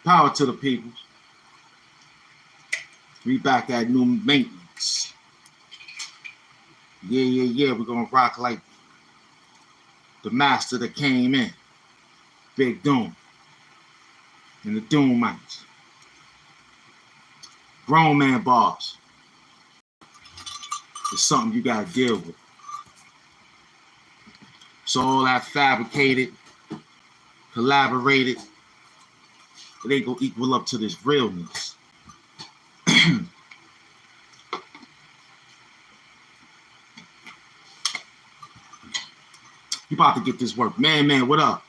Power to the people. We back at new maintenance. Yeah. We're gonna rock like the master that came in. Big Doom. And the Doomites. Grown man bars. It's something you gotta deal with. So all that fabricated, collaborated, it ain't gonna equal up to this realness. You about to get this work. Man, what up?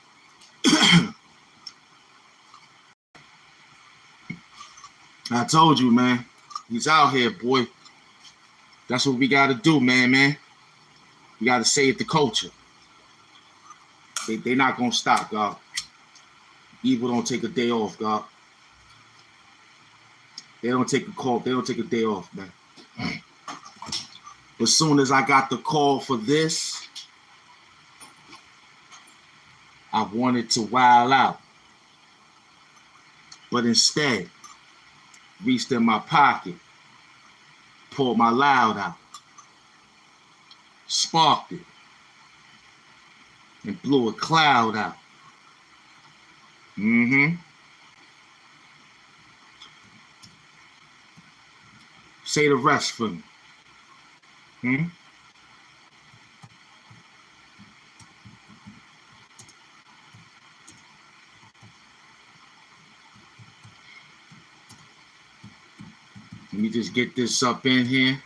I told you, man. He's out here, boy. That's what we gotta do, man. We gotta save the culture. They not gonna stop, God. Evil don't take a day off, God. They don't take a call. They don't take a day off, man. As soon as I got the call for this, I wanted to wild out. But instead, reached in my pocket, pulled my loud out, sparked it, and blew a cloud out. Say the rest for me. Let me just get this up in here.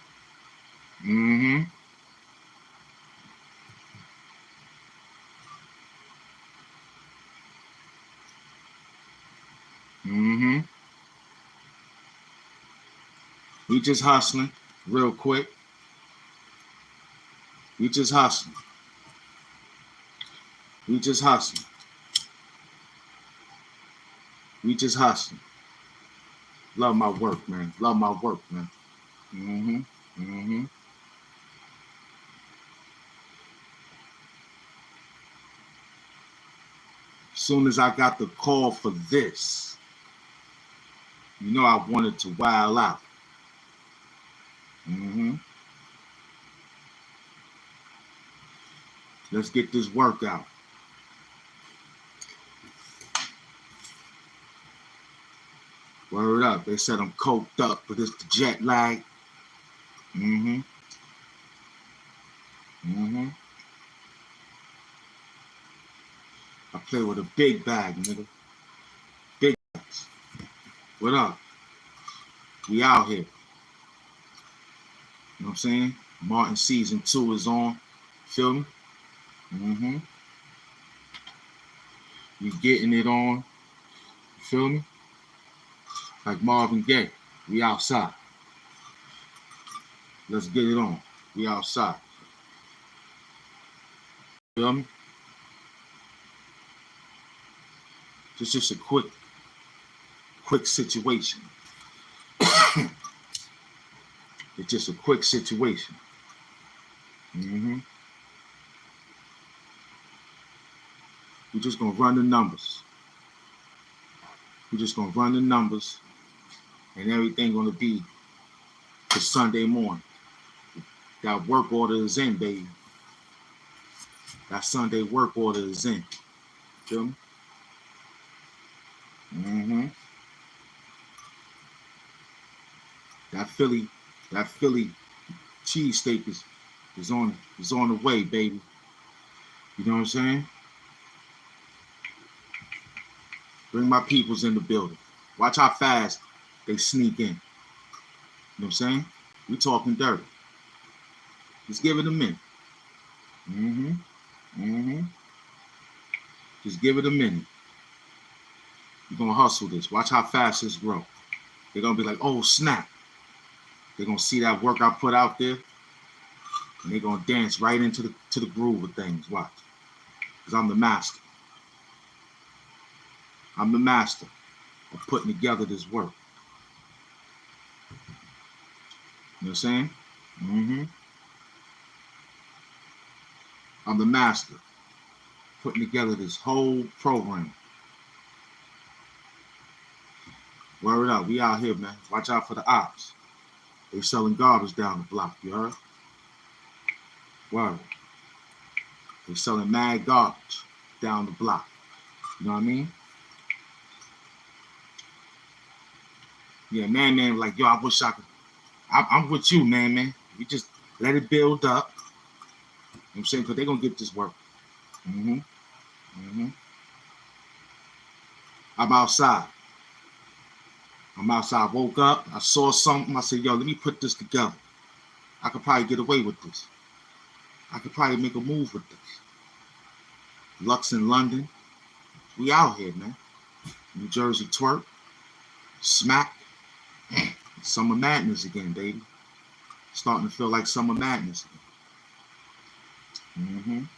We just hustling real quick. We just hustling. We just hustling. We just hustling. Love my work, man. Love my work, man. As soon as I got the call for this, you know I wanted to wild out. Let's get this work out. Word up. They said I'm coked up, but it's the jet lag. I play with a big bag, nigga. Big bags. What up? We out here. You know what I'm saying? Martin season 2 is on. Feel me? We getting it on. Feel me? Like Marvin Gaye. We outside. Let's get it on. We outside. Feel me? Just a quick situation. It's just a quick situation. We're just gonna run the numbers. We're just gonna run the numbers, and everything gonna be for Sunday morning. That work order is in, baby. That Sunday work order is in. Feel me? That Philly cheesesteak is on the way, baby. You know what I'm saying? Bring my peoples in the building. Watch how fast they sneak in. You know what I'm saying? We talking dirty. Just give it a minute. Just give it a minute. You're gonna hustle this. Watch how fast this grow. They're gonna be like, oh snap. They're gonna see that work I put out there, and they're gonna dance right into the groove of things. Watch. Because I'm the master. I'm the master of putting together this work. You know what I'm saying? I'm the master putting together this whole program. Word up. We out here, man. Watch out for the ops. They selling garbage down the block, you heard? Word. They selling mad garbage down the block. You know what I mean? Yeah, man, like, yo, I wish I could. I'm with you, man. We just let it build up. You know what I'm saying? Because they're going to get this work. I'm outside. I woke up. I saw something. I said, yo, let me put this together. I could probably get away with this. I could probably make a move with this. Lux in London. We out here, man. New Jersey twerk. Smack. Summer madness again, baby. Starting to feel like summer madness again.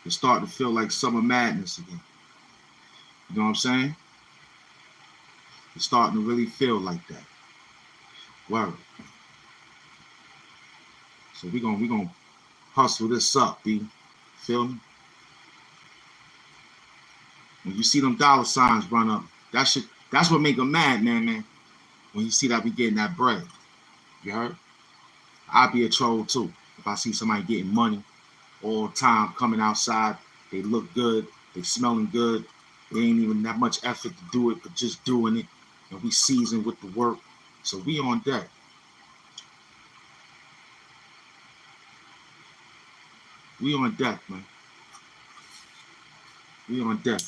It's starting to feel like summer madness again. You know what I'm saying? It's starting to really feel like that. Word. So we gonna hustle this up, B. Feel me? When you see them dollar signs run up, that's what make them mad, man. When you see that we getting that bread. You heard? I'll be a troll too. If I see somebody getting money all the time coming outside, they look good, they smelling good, they ain't even that much effort to do it, but just doing it, and we seasoned with the work. So we on deck. We on deck, man. We on deck.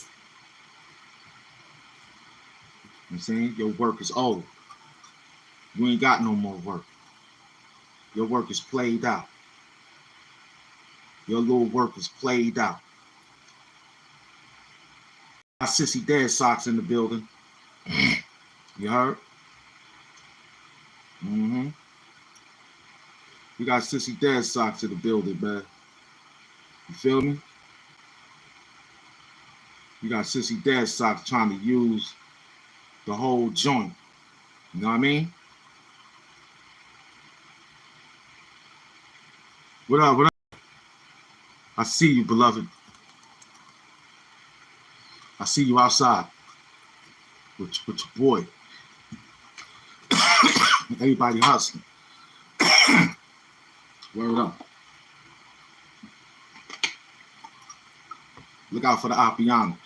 You know what I'm saying? Your work is old. You ain't got no more work. Your work is played out. Your little work is played out. Got Sissy Dead Socks in the building. You heard? We got Sissy Dead Socks in the building, man. You feel me? We got Sissy Dead Socks trying to use the whole joint. You know what I mean? What up? What up? I see you, beloved. I see you outside with your boy. Everybody hustling. Word up. Look out for the Appianos.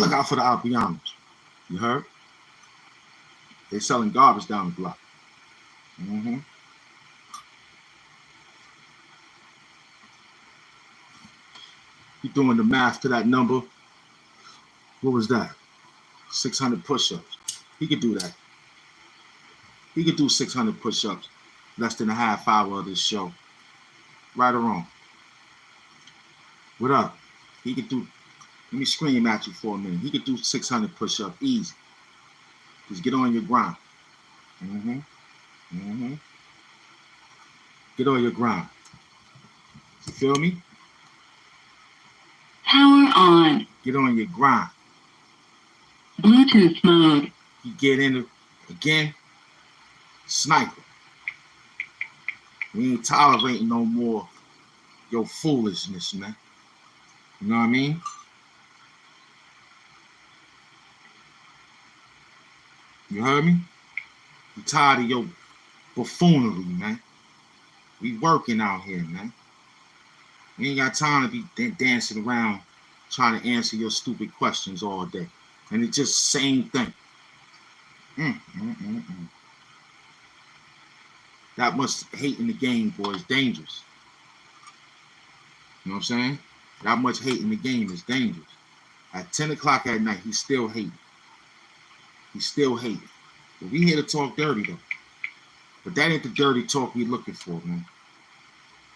look out for the Appianos. You heard? They selling garbage down the block. You doing the math to that number. What was that? 600 push-ups. He could do that. He could do 600 push-ups less than a half hour of this show. Right or wrong? What up? He could do, let me scream at you for a minute. He could do 600 push-ups easy. Just get on your grind. Get on your grind. You feel me? Power on. Get on your grind. Bluetooth mode. You get in it again. Sniper. We ain't tolerating no more your foolishness, man. You know what I mean? You heard me? You tired of your buffoonery, man. We working out here, man. We ain't got time to be dancing around trying to answer your stupid questions all day. And it's just the same thing. That much hate in the game, boy, is dangerous. You know what I'm saying? That much hate in the game is dangerous. At 10 o'clock at night, he's still hating. He's still hating. But we here to talk dirty, though. But that ain't the dirty talk we looking for, man.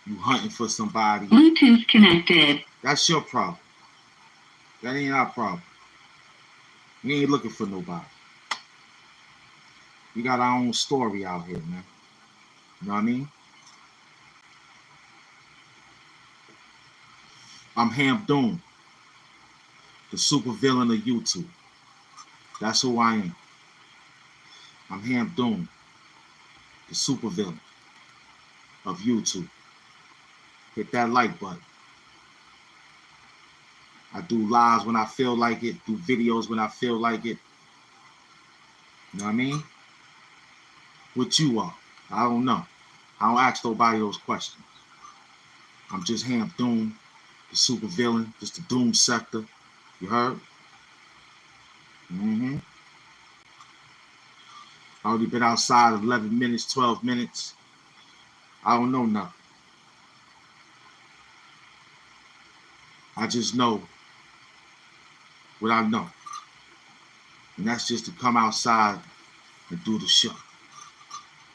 You hunting for somebody. Bluetooth connected. That's your problem. That ain't our problem. We ain't looking for nobody. We got our own story out here, man. You know what I mean? I'm HAMP Doom, the super villain of YouTube. That's who I am. I'm HAMP Doom, the super villain of YouTube. Hit that like button. I do lives when I feel like it, do videos when I feel like it. You know what I mean? What you are, I don't know. I don't ask nobody those questions. I'm just Hamp Doom, the super villain, just the Doom sector. You heard? Mm-hmm. I already been outside 11 minutes, 12 minutes. I don't know nothing. I just know what I know. And that's just to come outside and do the show.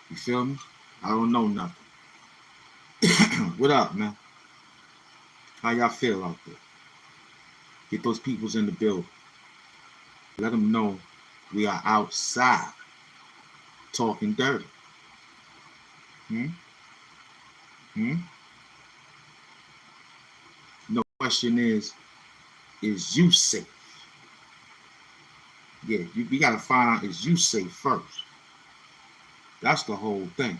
You feel me? I don't know nothing. What up, man? How y'all feel out there? Get those peoples in the building. Let them know we are outside talking dirty. Hmm? Hmm? No question is you safe? Yeah, we got to find out, is you safe first? That's the whole thing.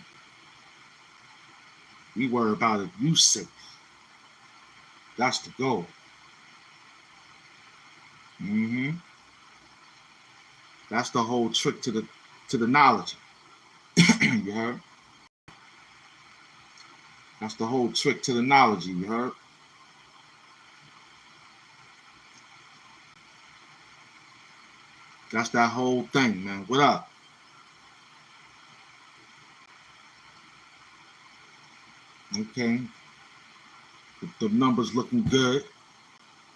We worry about if you safe. That's the goal. Mm-hmm. That's the whole trick to the knowledge. You heard? That's the whole trick to the knowledge. You heard? That's that whole thing, man. What up? Okay. The numbers looking good.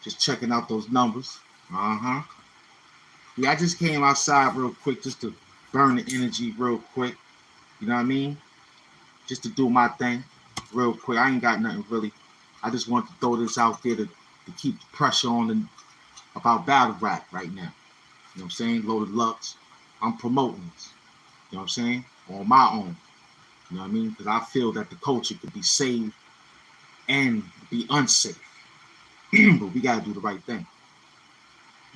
Just checking out those numbers. Uh-huh. Yeah, I just came outside real quick just to burn the energy real quick. You know what I mean? Just to do my thing real quick. I ain't got nothing really. I just want to throw this out there to keep the pressure on about battle rap right now. You know what I'm saying? Loaded Lux. I'm promoting this. You know what I'm saying? On my own. You know what I mean? Because I feel that the culture could be saved and be unsafe. But we got to do the right thing.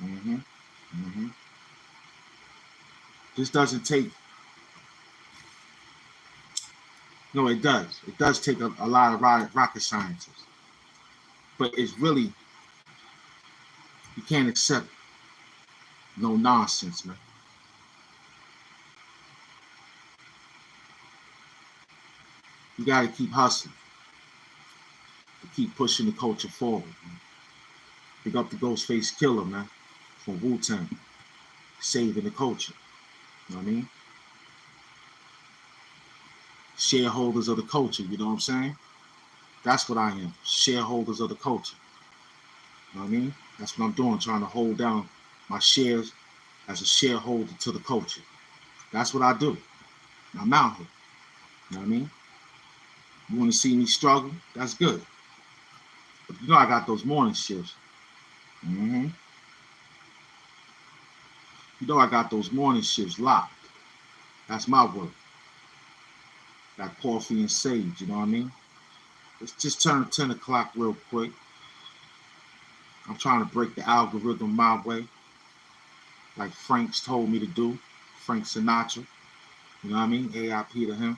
Mm-hmm. Mm-hmm. This doesn't take, no, it does. It does take a lot of rocket scientists. But it's really, you can't accept no nonsense, man. You got to keep hustling, to keep pushing the culture forward, man. Pick up the Ghostface Killer, man, from Wu-Tang, saving the culture. You know what I mean? Shareholders of the culture, you know what I'm saying? That's what I am, shareholders of the culture. You know what I mean? That's what I'm doing, trying to hold down my shares as a shareholder to the culture. That's what I do. I'm out here. You know what I mean? You want to see me struggle? That's good. But you know I got those morning shifts. Mm-hmm. You know I got those morning shifts locked. That's my work. Got coffee and sage, you know what I mean? Let's just turn 10 o'clock real quick. I'm trying to break the algorithm my way, like Frank's told me to do. Frank Sinatra, you know what I mean? AIP to him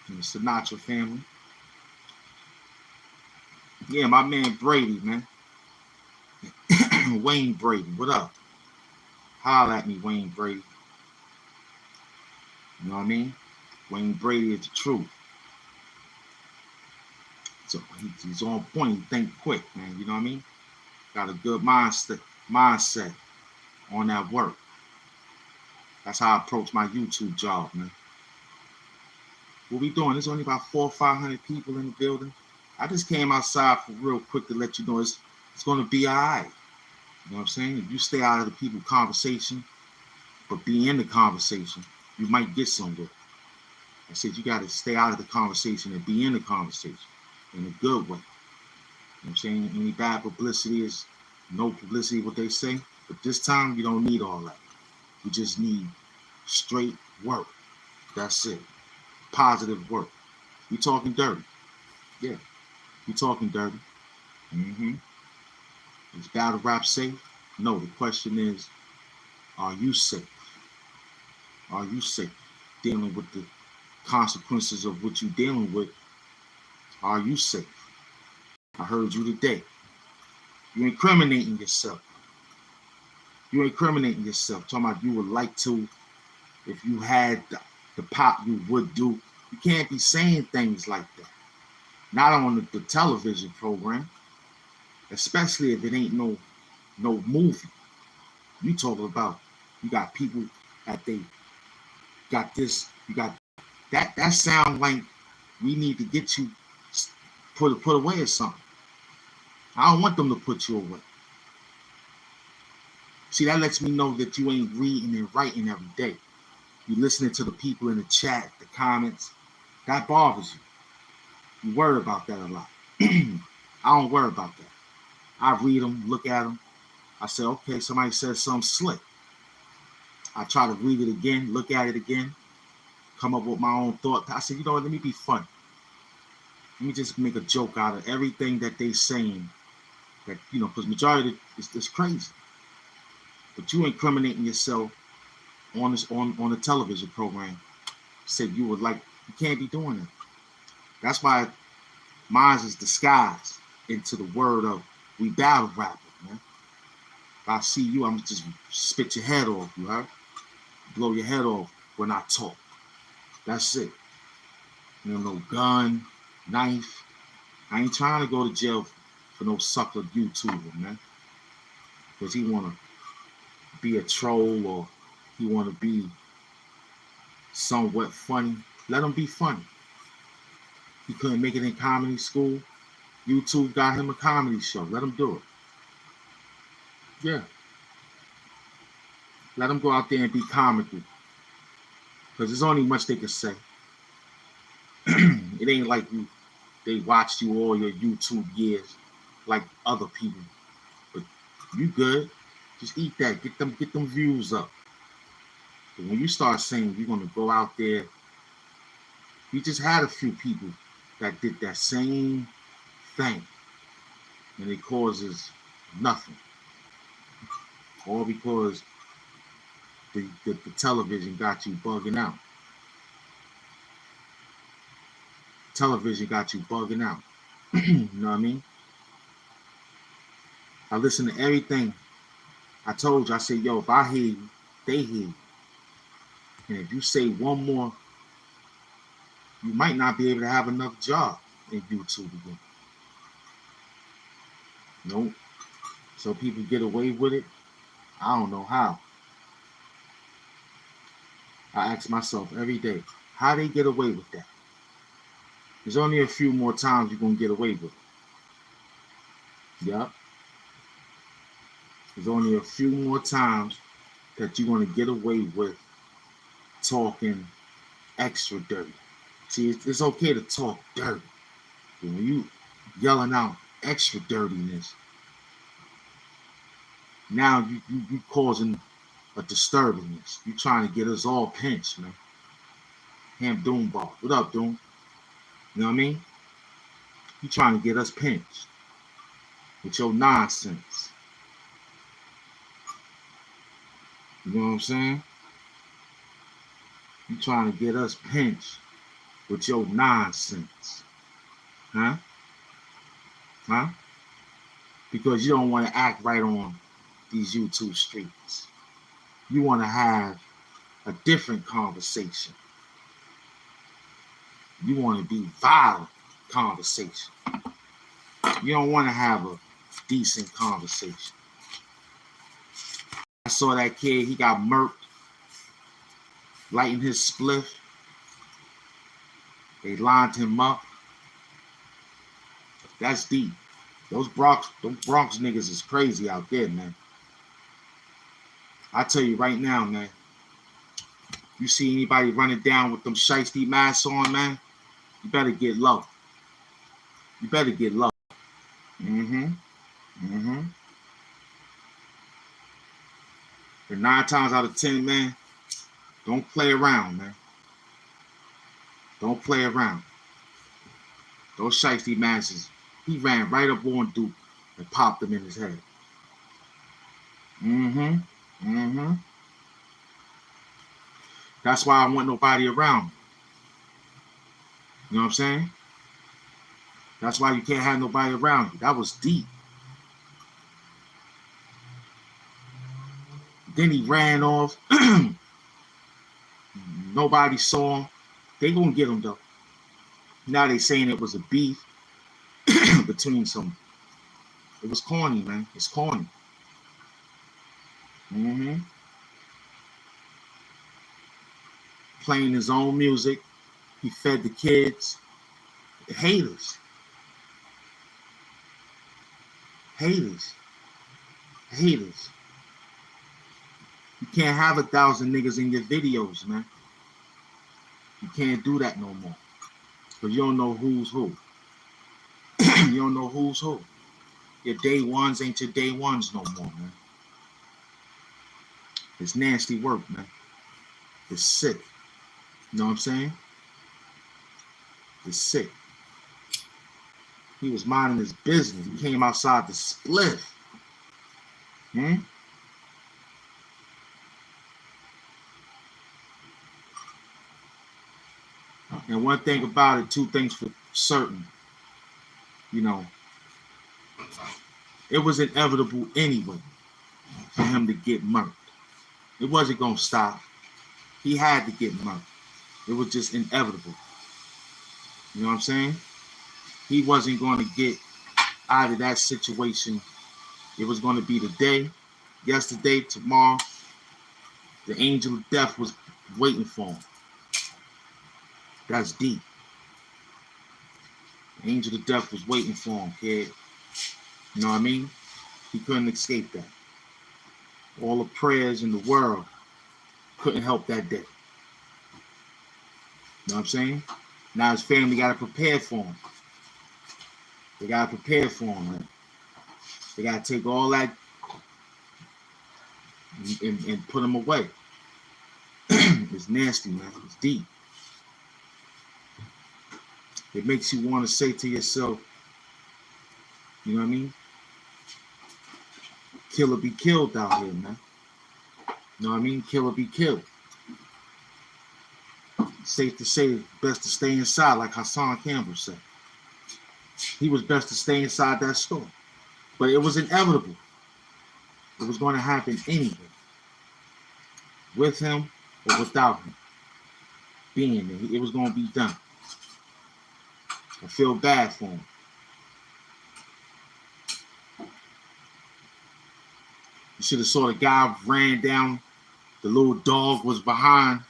and the Sinatra family. Yeah, my man Brady, man. Wayne Brady, what up? Holla at me, Wayne Brady. You know what I mean? Wayne Brady is the truth. So he's on point. He think quick, man. You know what I mean? Got a good mindset on that work. That's how I approach my YouTube job, man. What we doing? There's only about 400 or 500 people in the building. I just came outside for real quick to let you know it's going to be all right. You know what I'm saying? If you stay out of the people conversation, but be in the conversation, you might get somewhere. I said you got to stay out of the conversation and be in the conversation in a good way. You know what I'm saying? Any bad publicity is no publicity, what they say. But this time, you don't need all that. You just need straight work. That's it. Positive work. We talking dirty. Yeah, we talking dirty. Mm-hmm. Is battle rap safe? No, the question is, are you safe? Are you safe? Dealing with the consequences of what you're dealing with, are you safe? I heard you today. You're incriminating yourself. You're incriminating yourself. Talking about you would like to, if you had the pop, you would do. You can't be saying things like that. Not on the television program, especially if it ain't no movie. You talking about you got people that they got this, you got that. That sound like we need to get you put away or something. I don't want them to put you away. See, that lets me know that you ain't reading and writing every day. You listening to the people in the chat, the comments. That bothers you. You worry about that a lot. I don't worry about that. I read them, look at them. I say, okay, somebody says something slick. I try to read it again, look at it again, come up with my own thought. I said, you know what, let me be funny. Let me just make a joke out of everything that they saying. That, you know, because majority of it is crazy. But you incriminating yourself on a television program. Said you would like, you can't be doing that. That's why mine is disguised into the word of we battle rapping, man. If I see you, I'm just spit your head off, you heard? Blow your head off when I talk. That's it. You know, no gun, knife. I ain't trying to go to jail for no sucker YouTuber, man. Because he want to be a troll or he want to be somewhat funny. Let him be funny. He couldn't make it in comedy school. YouTube got him a comedy show. Let him do it. Yeah. Let him go out there and be comical. Because there's only much they can say. It ain't like they watched you all your YouTube years like other people. But you good. Just eat that. Get them views up. But when you start saying you're gonna go out there, we just had a few people that did that same thing. And it causes nothing. All because the television got you bugging out. Television got you bugging out. You know what I mean? I listen to everything. I told you, I said, yo, if I hear you, they hear you. And if you say one more, you might not be able to have another job in YouTube again. Nope. So people get away with it. I don't know how. I ask myself every day, how they get away with that? There's only a few more times you're going to get away with it. Yep. There's only a few more times that you're going to get away with talking extra dirty. See, it's okay to talk dirty. But when you yelling out extra dirtiness, now you causing a disturbance. You trying to get us all pinched, man. Ham Doomball. What up, Doom? You know what I mean? You trying to get us pinched with your nonsense. You know what I'm saying? You trying to get us pinched with your nonsense. Huh? Huh? Because you don't want to act right on these YouTube streets. You want to have a different conversation. You want to be violent conversation. You don't want to have a decent conversation. I saw that kid, he got murked, lighting his spliff. They lined him up. That's deep. Those Bronx niggas is crazy out there, man. I tell you right now, man. You see anybody running down with them shiesty masks on, man? You better get low. You better get low. Mm-hmm. Mm-hmm. And 9 times out of 10, man, don't play around, man. Don't play around. Those shiesty masks, he ran right up on Duke and popped him in his head. Mm-hmm. Mm-hmm. That's why I want nobody around me. You know what I'm saying? That's why you can't have nobody around you. That was deep. Then he ran off. Nobody saw him. They gonna get him though. Now they saying it was a beef between some. It was corny, man. It's corny. Mm-hmm. Playing his own music. He fed the kids. The haters. Haters. Haters. You can't have 1,000 niggas in your videos, man. You can't do that no more. Because you don't know who's who. You don't know who's who. Your day ones ain't your day ones no more, man. It's nasty work, man. It's sick. You know what I'm saying? It's sick. He was minding his business. He came outside to split. Hmm? And one thing about it, two things for certain. You know, it was inevitable anyway for him to get murked. It wasn't going to stop. He had to get murked. It was just inevitable. You know what I'm saying? He wasn't going to get out of that situation. It was going to be today, yesterday, tomorrow. The angel of death was waiting for him. That's deep. The angel of death was waiting for him, kid. You know what I mean? He couldn't escape that. All the prayers in the world couldn't help that day. You know what I'm saying? Now his family got to prepare for him. They got to prepare for him, man. They got to take all that and put him away. It's nasty, man. It's deep. It makes you want to say to yourself, you know what I mean? Kill or be killed out here, man. You know what I mean? Kill or be killed. Safe to say, best to stay inside, like Hassan Campbell said. He was best to stay inside that store. But it was inevitable. It was going to happen anyway. With him or without him being there. It was going to be done. I feel bad for him. You should have saw the guy ran down. The little dog was behind.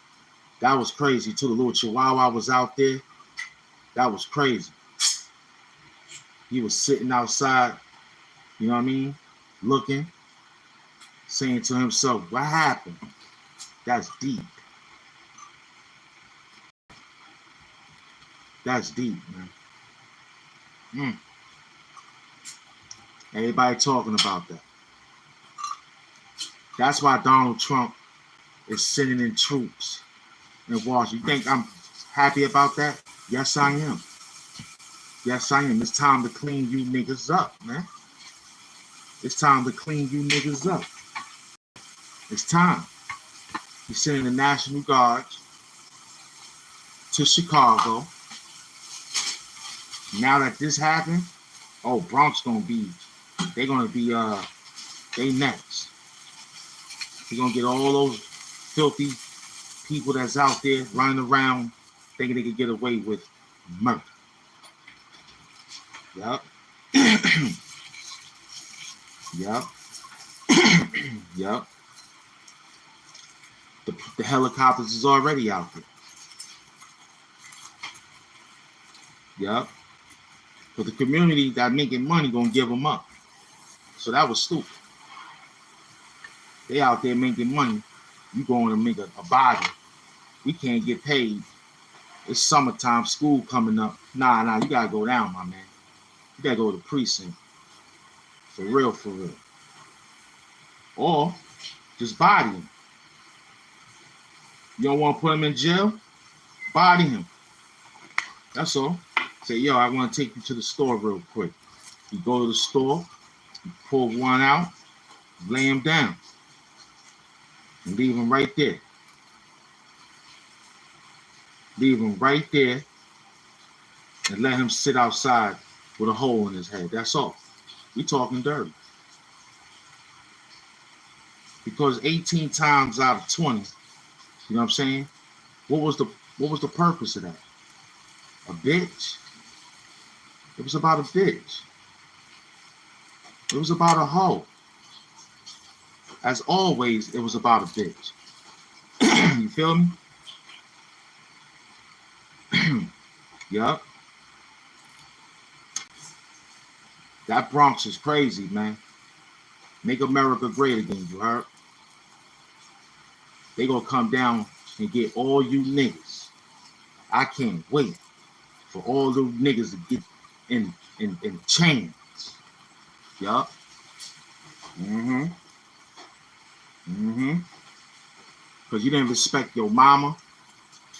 That was crazy too. The little chihuahua was out there. That was crazy. He was sitting outside, you know what I mean? Looking, saying to himself, what happened? That's deep. That's deep, man. Everybody talking about that. That's why Donald Trump is sending in troops in Washington. You think I'm happy about that? Yes, I am. Yes, I am. It's time to clean you niggas up, man. It's time to clean you niggas up. It's time. He's sending the National Guards to Chicago. Now that this happened, oh, Bronx they're gonna be they next. You're gonna get all those filthy people that's out there running around thinking they could get away with murder. Yup. Yup. Yup. The helicopters is already out there. Yup. But the community that making money gonna give them up. So that was stupid. They out there making money. You going to make a body. We can't get paid. It's summertime, school coming up. Nah, you gotta go down, my man. You gotta go to the precinct. For real, for real. Or just body him. You don't want to put him in jail? Body him. That's all. Say, yo, I want to take you to the store real quick. You go to the store, you pull one out, lay him down, and leave him right there. Leave him right there and let him sit outside with a hole in his head. That's all. We talking dirty. Because 18 times out of 20, you know what I'm saying? What was the purpose of that? A bitch? It was about a bitch. It was about a hoe. As always, it was about a bitch. You feel me? Yup. That Bronx is crazy, man. Make America great again, you heard? They gonna come down and get all you niggas. I can't wait for all those niggas to get in chains. Yup. Mm-hmm. Mm-hmm. Because you didn't respect your mama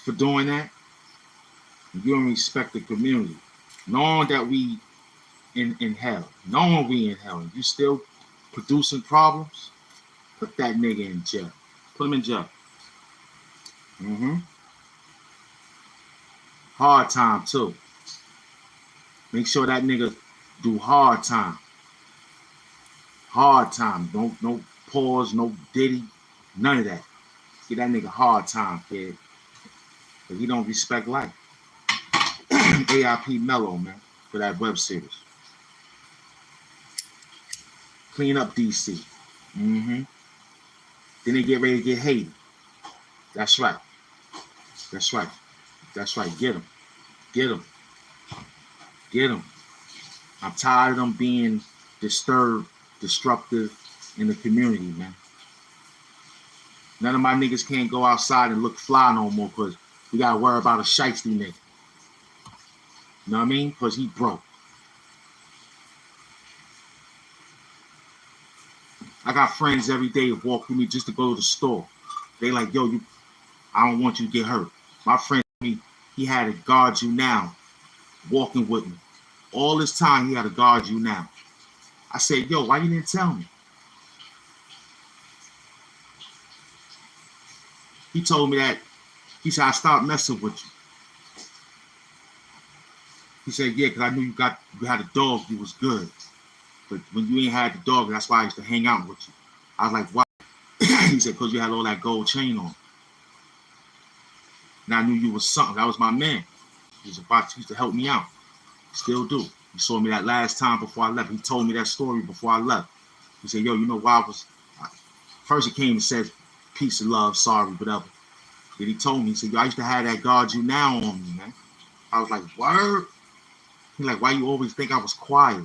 for doing that. You don't respect the community. Knowing that we in hell. Knowing we in hell. And you still producing problems, put that nigga in jail. Put him in jail. Mm-hmm. Hard time too. Make sure that nigga do hard time. Hard time. No pause, no diddy, none of that. Get that nigga hard time, kid. But he don't respect life. AIP Mellow, man, for that web series. Clean up DC. Mm-hmm. Then they get ready to get Haiti. That's right. That's right. That's right. Get him. Get him. Get him. I'm tired of them being disturbed, destructive in the community, man. None of my niggas can't go outside and look fly no more because we got to worry about a shiesty nigga. You know what I mean? Because he broke. I got friends every day that walk with me just to go to the store. They like, yo, I don't want you to get hurt. My friend, he had to guard you now, walking with me. All this time, he had to guard you now. I said, yo, why you didn't tell me? He told me that, he said, I stopped messing with you. He said, yeah, because I knew you had a dog, you was good. But when you ain't had the dog, that's why I used to hang out with you. I was like, why? He said, because you had all that gold chain on. And I knew you was something. That was my man. He used to help me out. Still do. He saw me that last time before I left. He told me that story before I left. He said, yo, you know why I was... First he came and said, peace and love, sorry, whatever. Then he told me, he said, yo, I used to have that guard you now on me, man. I was like, word? He's like, why you always think I was quiet?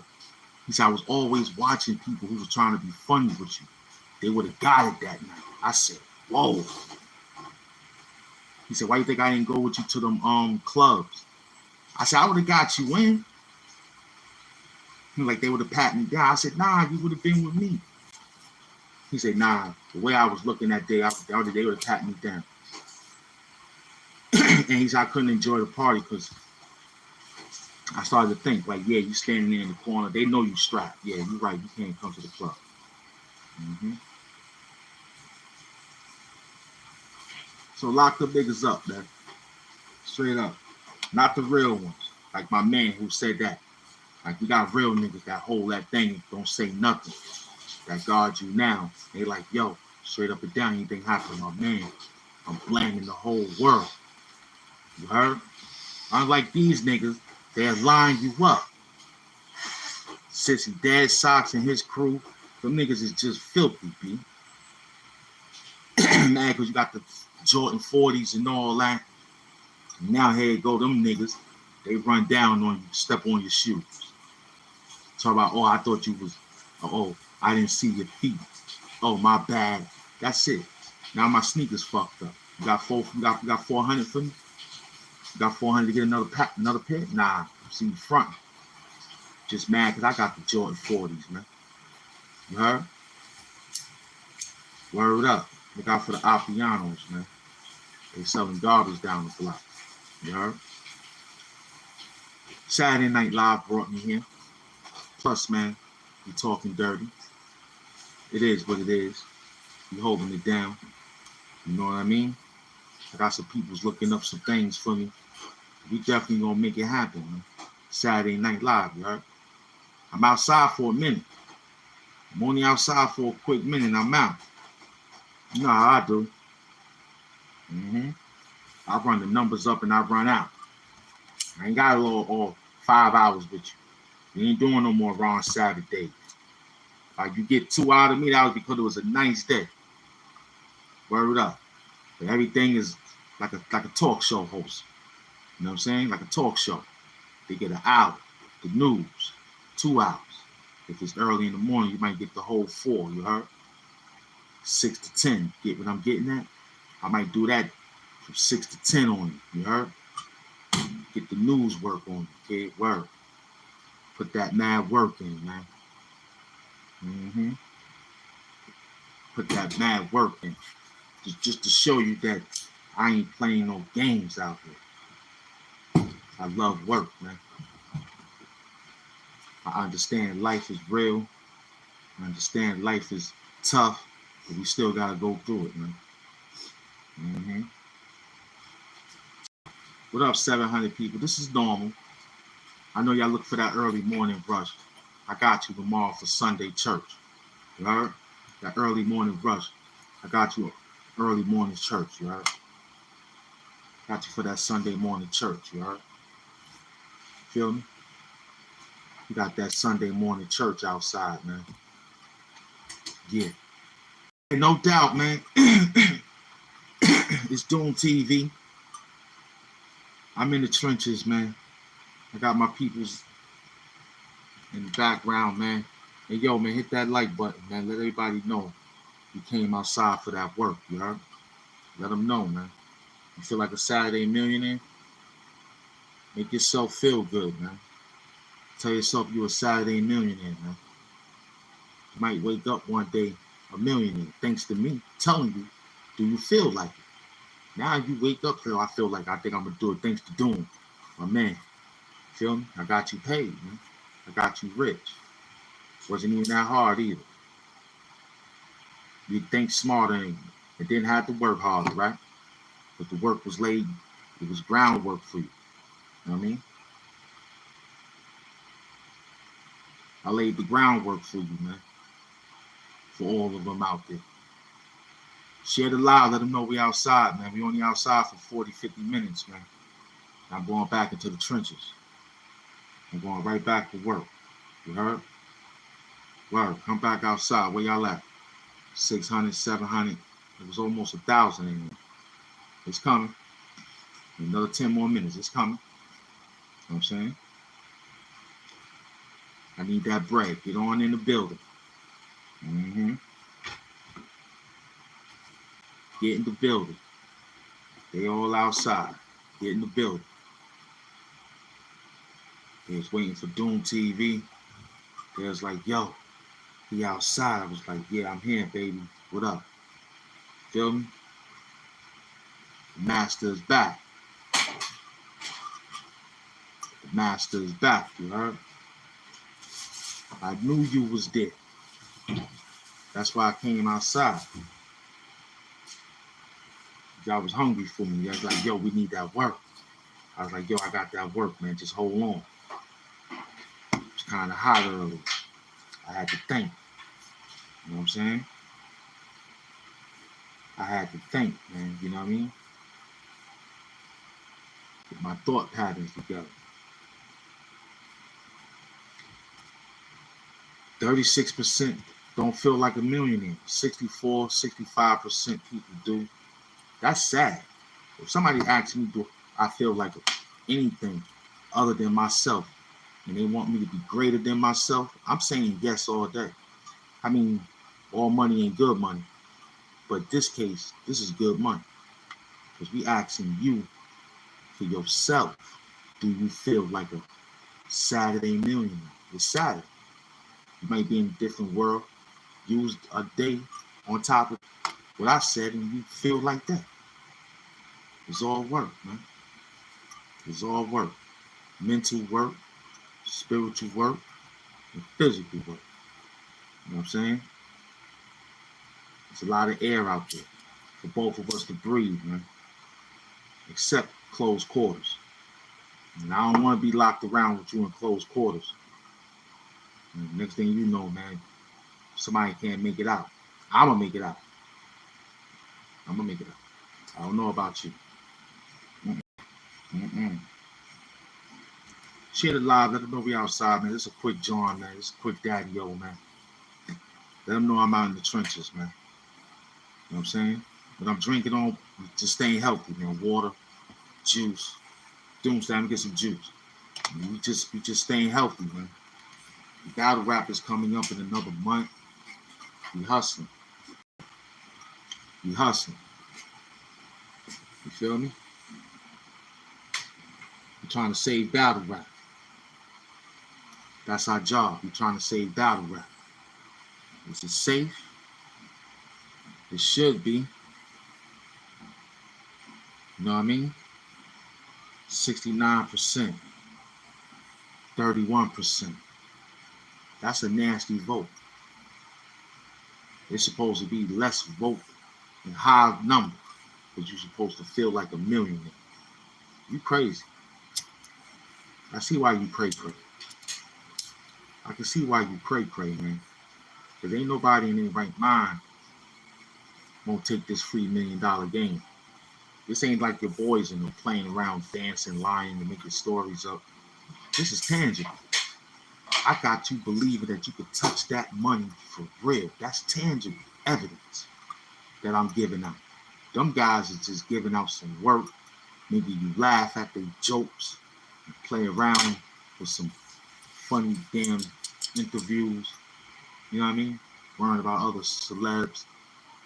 He said, I was always watching people who were trying to be funny with you. They would have got it that night. I said, whoa. He said, why you think I didn't go with you to them clubs? I said, I would have got you in. He was like, they would have patted me down. I said, nah, you would have been with me. He said, nah, the way I was looking that day, they would have patted me down. And he said, I couldn't enjoy the party because I started to think, like, yeah, you standing there in the corner. They know you strapped. Yeah, you're right. You can't come to the club. Mm-hmm. So lock the niggas up, man. Straight up. Not the real ones. Like my man who said that. Like we got real niggas that hold that thing and don't say nothing. That guard you now. They like, yo, straight up and down, anything happen to my man, I'm blaming the whole world. You heard? Unlike these niggas, they'll line you up. Sissy Dad Socks and his crew, them niggas is just filthy, B. Mad because you got the Jordan 40s and all that. Now here you go, them niggas, they run down on you, step on your shoes. Talk about, oh, I thought you was, oh, I didn't see your feet. Oh, my bad. That's it. Now my sneakers fucked up. You got 400 for me? You got 400 to get another pair? Nah, see you front. Just mad because I got the Jordan 40s, man. You heard? Word up. Look out for the Apianos, man. They selling garbage down the block. You heard? Saturday Night Live brought me here. Plus, man, you talking dirty. It is what it is. You holding it down. You know what I mean? I got some people's looking up some things for me. We definitely gonna make it happen, man. Saturday Night Live, you heard? I'm outside for a minute. I'm only outside for a quick minute. I'm out. You know how I do. I run the numbers up and I run out. I ain't got all 5 hours with you. We ain't doing no more Ron Saturday. You get 2 out of me, that was because it was a nice day. Word up. But everything is like a talk show host. You know what I'm saying? Like a talk show. They get an hour. The news, 2 hours. If it's early in the morning, you might get the whole 4, you heard? 6 to 10. Get what I'm getting at? I might do that from 6 to 10 on you heard? Get the news work on you, kid. Word. Put that mad work in, man. Put that mad work in. Just to show you that I ain't playing no games out here. I love work, man. I understand life is real. I understand life is tough, but we still gotta go through it, man. What up, 700 people? This is normal. I know y'all look for that early morning rush. I got you tomorrow for Sunday church. You heard? That early morning rush. I got you early morning church. You heard? Got you for that Sunday morning church. You heard? Feel me? You got that Sunday morning church outside, man. Yeah. And no doubt, man. It's Doom TV. I'm in the trenches, man. I got my peoples in the background, man. Hey, yo, man, hit that like button, man. Let everybody know you came outside for that work, you heard? Let them know, man. You feel like a Saturday millionaire? Make yourself feel good, man. Tell yourself you're a Saturday millionaire, man. You might wake up one day a millionaire, thanks to me telling you, do you feel like it? Now you wake up, I feel like I think I'm going to do it thanks to Doom. My man, feel me? I got you paid, man. I got you rich. Wasn't even that hard either. You think smarter and didn't have to work harder, right? But the work was laid, it was groundwork for you. You know what I mean? I laid the groundwork for you, man. For all of them out there. Share the live, let them know we outside, man. We only outside for 40, 50 minutes, man. I'm going back into the trenches. I'm going right back to work. You heard? Word, come back outside. Where y'all at? 600, 700. It was almost 1,000 in there. It's coming. Another 10 more minutes. It's coming. You know what I'm saying? I need that bread. Get on in the building. Get in the building. They all outside. Get in the building. They was waiting for Doom TV. They was like, yo, he outside. I was like, yeah, I'm here, baby. What up? Feel me? The master is back. The master is back, you heard? I knew you was there. That's why I came outside. Y'all was hungry for me. Y'all was like, yo, we need that work. I was like, yo, I got that work, man. Just hold on. It's kind of hot early. I had to think. You know what I'm saying? I had to think, man. You know what I mean? Get my thought patterns together. 36% don't feel like a millionaire. 64, 65% people do. That's sad. If somebody asks me, do I feel like anything other than myself, and they want me to be greater than myself, I'm saying yes all day. I mean, all money ain't good money, but this case, this is good money. Because we asking you for yourself, do you feel like a Saturday millionaire? It's Saturday. You might be in a different world. Use a day on top of what I said, and you feel like that. It's all work, man. It's all work. Mental work, spiritual work, and physical work. You know what I'm saying? There's a lot of air out there for both of us to breathe, man. Except close quarters. And I don't want to be locked around with you in close quarters. And next thing you know, man, somebody can't make it out. I'm going to make it out. I'm gonna make it up. I don't know about you. Mm-mm. Share the live. Let them know we outside, man. This is a quick John, man. This is a quick daddy, yo, man. Let them know I'm out in the trenches, man. You know what I'm saying? But I'm drinking on, just staying healthy, man. Water, juice. Doomsday, I'm gonna get some juice. We just staying healthy, man. The battle rap is coming up in another month. We hustling. We hustling. You feel me? We're trying to save battle rap. That's our job. We're trying to save battle rap. Is it safe? It should be. You know what I mean? 69%, 31%. That's a nasty vote. It's supposed to be less vote and high number, but you're supposed to feel like a millionaire. You crazy. I see why you pray. I can see why you pray, man. Because ain't nobody in their right mind won't take this free $1 million game. This ain't like your boys and them playing around, dancing, lying, and making stories up. This is tangible. I got you believing that you could touch that money for real. That's tangible evidence that I'm giving out. Them guys are just giving out some work. Maybe you laugh at their jokes, and play around with some funny damn interviews. You know what I mean? Learn about other celebs.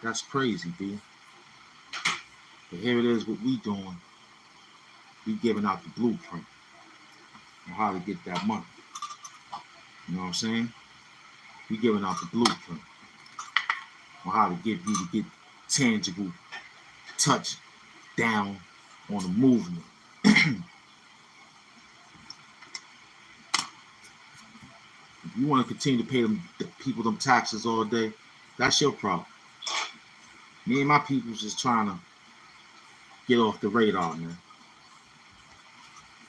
That's crazy, B. But here it is, what we doing. We giving out the blueprint on how to get that money. You know what I'm saying? We giving out the blueprint on how to get you to get tangible touch down on the movement. If you want to continue to pay the people them taxes all day, that's your problem. Me and my people's just trying to get off the radar, man.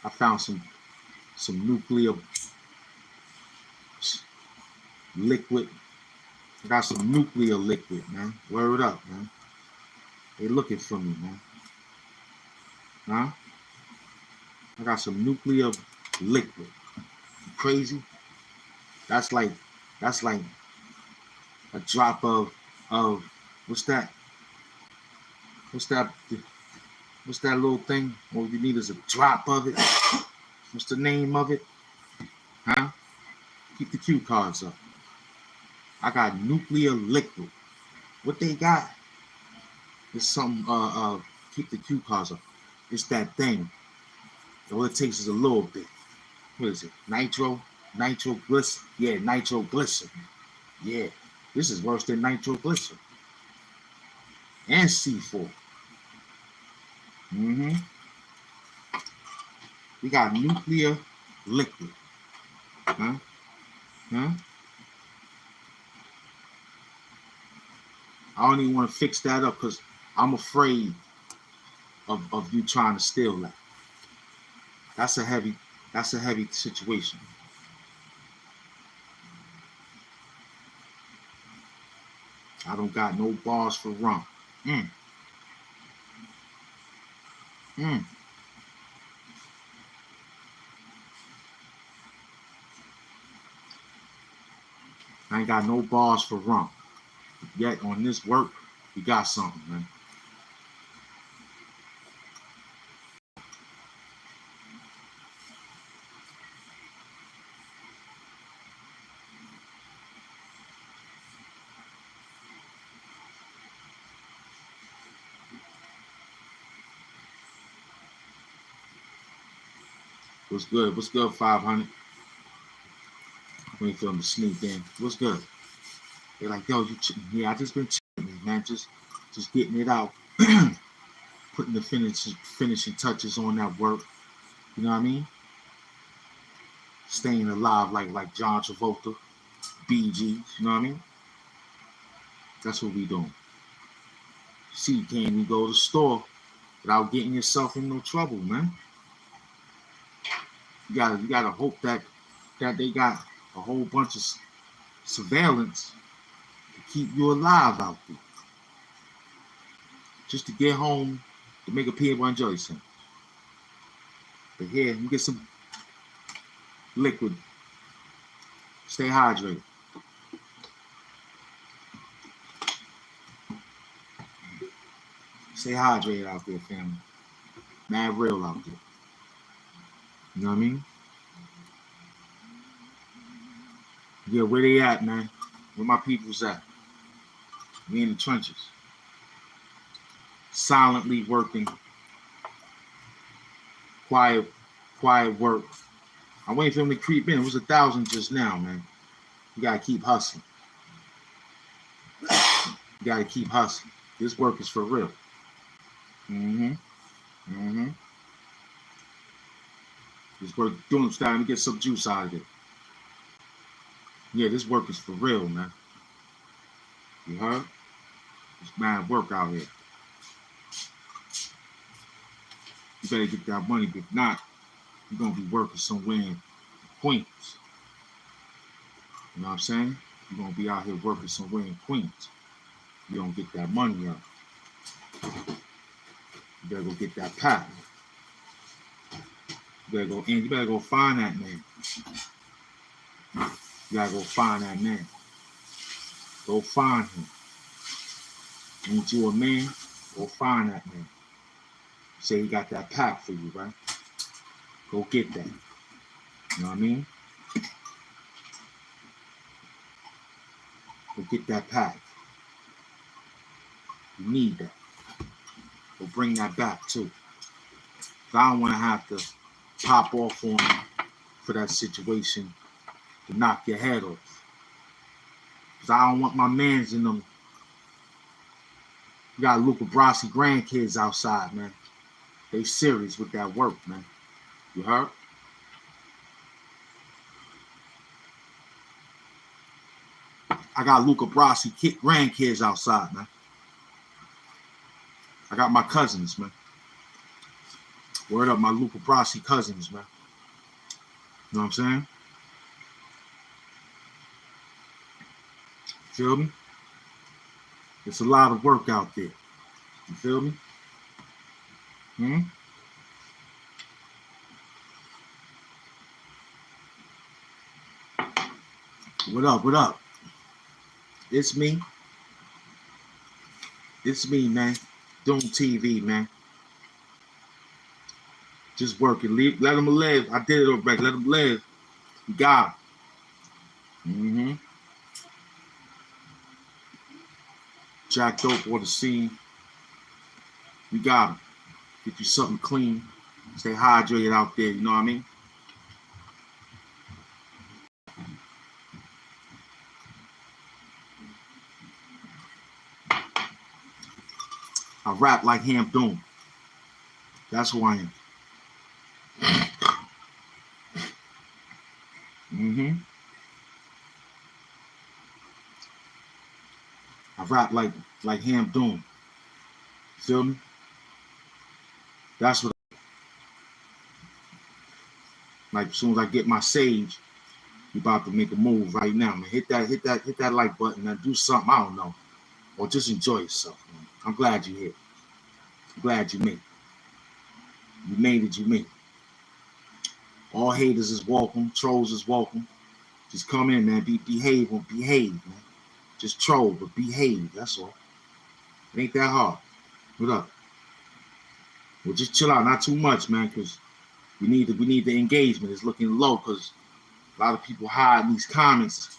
I found some nuclear liquid. I got some nuclear liquid, man. Word up, man. They looking for me, man. Huh? I got some nuclear liquid. You crazy? That's like a drop of what's that? What's that? What's that little thing? All you need is a drop of it. What's the name of it? Huh? Keep the cue cards up. I got nuclear liquid. What they got is some keep the cue cards up. It's that thing. All it takes is a little bit. What is it? Nitroglycerin. Yeah, nitroglycerin. Yeah. This is worse than nitroglycerin. And C4. Mm-hmm. We got nuclear liquid. Huh? Huh? I don't even want to fix that up because I'm afraid of you trying to steal that. That's a heavy situation. I don't got no bars for rum. Mm. I ain't got no bars for rum. Yet on this work, we got something, man. What's good? What's good, 500? We ain't feeling to sneak in. What's good? They're like, yo, I just been chilling, man. Just getting it out. Putting the finishing touches on that work. You know what I mean? Staying alive like John Travolta, BG. You know what I mean? That's what we doing. See, can you go to the store without getting yourself in no trouble, man? You gotta hope that they got a whole bunch of surveillance to keep you alive out there. just to get home to make a peanut butter and jelly sandwich. But here, you get some liquid. Stay hydrated. Stay hydrated out there, family. Mad real out there. You know what I mean? Yeah, where they at, man? Where my people's at? We in the trenches. Silently working. Quiet work. I'm waiting for him to creep in. It was 1,000 just now, man. You gotta keep hustling. You gotta keep hustling. This work is for real. This work doing starting to get some juice out of it. Yeah, this work is for real, man. You heard? It's mad work out here. You better get that money. If not, you're gonna be working somewhere in Queens. You know what I'm saying? You're gonna be out here working somewhere in Queens. You don't get that money up. You better go get that pack. You better go in. You better go find that man. You gotta go find that man. Go find him. Ain't you a man? Go find that man. Say he got that pack for you, right? Go get that. You know what I mean? Go get that pack. You need that. Go bring that back too. Cause I don't want to have to pop off on you for that situation to knock your head off. Cause I don't want my mans in them. You got Luca Brasi grandkids outside, man. They serious with that work, man. You heard? I got Luca Brasi grandkids outside, man. I got my cousins, man. Word up, my Luca Brasi cousins, man. You know what I'm saying? Feel me? It's a lot of work out there. You feel me? What up? What up? It's me. It's me, man. Doing TV, man. Just working. Let them live. I did it already. Let them live. You got them. Jack dope on the scene. We got them. Get you something clean. Stay hydrated out there. You know what I mean? I rap like HAMP doing. That's who I am. I rap like HAMP doing. Feel me? That's what. Like as soon as I get my sage, we about to make a move right now, man. Hit that like button and do something. I don't know, or just enjoy yourself, man. I'm glad you're here. I'm glad you made it. You made it. You made it. All haters is welcome. Trolls is welcome. Just come in, man. Behave, man. Just troll, but behave. That's all. It ain't that hard. What up? Well, just chill out. Not too much, man, because we need the engagement. It's looking low because a lot of people hide in these comments.